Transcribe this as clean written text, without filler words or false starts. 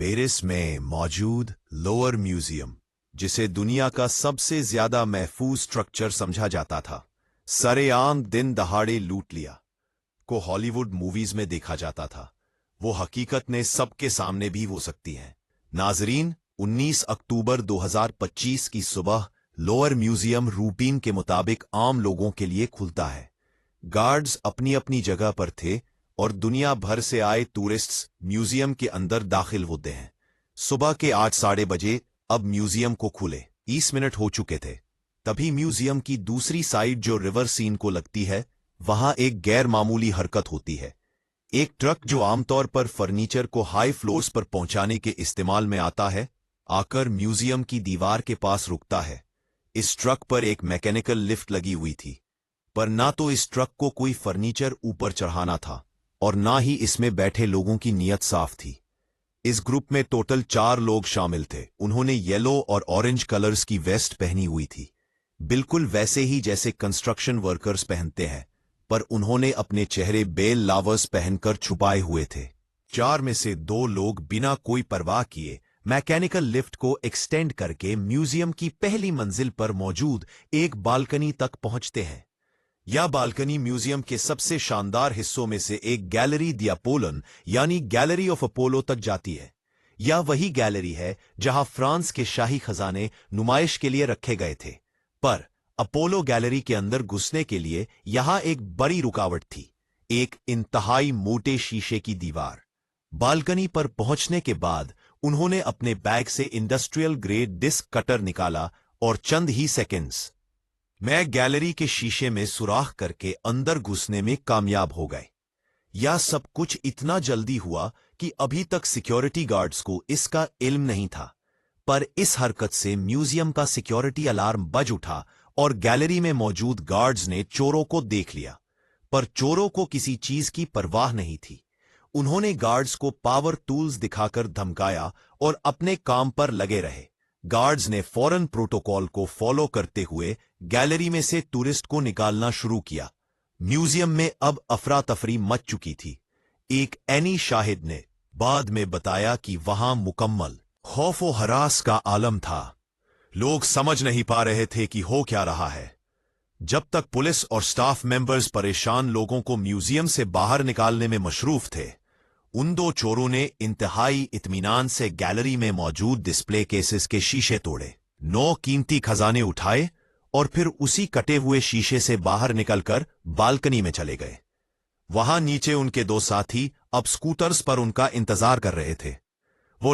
Paris में मौजूद lower museum, जिसे दुनिया का सबसे ज्यादा महफूज स्ट्रक्चर समझा जाता था, सरेआम दिन दहाड़े लूट लिया। को हॉलीवुड मूवीज में देखा जाता था, वो हकीकत ने सबके सामने भी हो सकती है। नाजरीन, 19 अक्टूबर 2025 की सुबह लोअर म्यूजियम रूटीन के मुताबिक आम लोगों के लिए खुलता है। गार्ड्स अपनी अपनी जगह पर थे और दुनिया भर से आए टूरिस्ट्स म्यूजियम के अंदर दाखिल होते हैं। सुबह के 8 बजे अब म्यूजियम को खुले 20 मिनट हो चुके थे। तभी म्यूजियम की दूसरी साइड जो रिवर सीन को लगती है, वहां एक गैर मामूली हरकत होती है। एक ट्रक जो आमतौर पर फर्नीचर को हाई फ्लोर्स पर पहुंचाने के इस्तेमाल में आता है, आकर म्यूजियम की दीवार के पास रुकता है। इस ट्रक पर एक मैकेनिकल लिफ्ट लगी हुई थी, पर ना तो इस ट्रक को कोई फर्नीचर ऊपर चढ़ाना था और ना ही इसमें बैठे लोगों की नीयत साफ थी। इस ग्रुप में टोटल 4 लोग शामिल थे। उन्होंने येलो और ऑरेंज कलर्स की वेस्ट पहनी हुई थी, बिल्कुल वैसे ही जैसे कंस्ट्रक्शन वर्कर्स पहनते हैं, पर उन्होंने अपने चेहरे बेल लावर्स पहनकर छुपाए हुए थे। 4 में से 2 लोग बिना कोई परवाह किए मैकेनिकल लिफ्ट को एक्सटेंड करके म्यूजियम की पहली मंजिल पर मौजूद एक बालकनी तक पहुंचते हैं। यह बालकनी म्यूजियम के सबसे शानदार हिस्सों में से एक गैलरी दी अपोलन यानी गैलरी ऑफ अपोलो तक जाती है। यह वही गैलरी है जहां फ्रांस के शाही खजाने नुमाइश के लिए रखे गए थे, पर अपोलो गैलरी के अंदर घुसने के लिए यहां एक बड़ी रुकावट थी, एक इंतहाई मोटे शीशे की दीवार। बालकनी पर पहुंचने के बाद उन्होंने अपने बैग से इंडस्ट्रियल ग्रेड डिस्क कटर निकाला और चंद ही सेकेंड्स में गैलरी के शीशे में सुराख करके अंदर घुसने में कामयाब हो गए। यह सब कुछ इतना जल्दी हुआ कि अभी तक सिक्योरिटी गार्ड्स को इसका इल्म नहीं था, पर इस हरकत से म्यूजियम का सिक्योरिटी अलार्म बज उठा और गैलरी में मौजूद गार्ड्स ने चोरों को देख लिया। पर चोरों को किसी चीज की परवाह नहीं थी। उन्होंने गार्ड्स को पावर टूल्स दिखाकर धमकाया और अपने काम पर लगे रहे। गार्ड्स ने फौरन प्रोटोकॉल को फॉलो करते हुए गैलरी में से टूरिस्ट को निकालना शुरू किया। म्यूजियम में अब अफरा तफरी मच चुकी थी। एक एनी शाहिद ने बाद में बताया कि वहां मुकम्मल खौफ व हरास का आलम था। लोग समझ नहीं पा रहे थे कि हो क्या रहा है। जब तक पुलिस और स्टाफ मेंबर्स परेशान लोगों को म्यूजियम से बाहर निकालने में मशरूफ थे, उन 2 चोरों ने इंतहाई इत्मीनान से गैलरी में मौजूद डिस्प्ले केसेस के शीशे तोड़े, 9 कीमती खजाने उठाए और फिर उसी कटे हुए शीशे से बाहर निकलकर बालकनी में चले गए। वहां नीचे उनके 2 साथी अब स्कूटर्स पर उनका इंतजार कर रहे थे।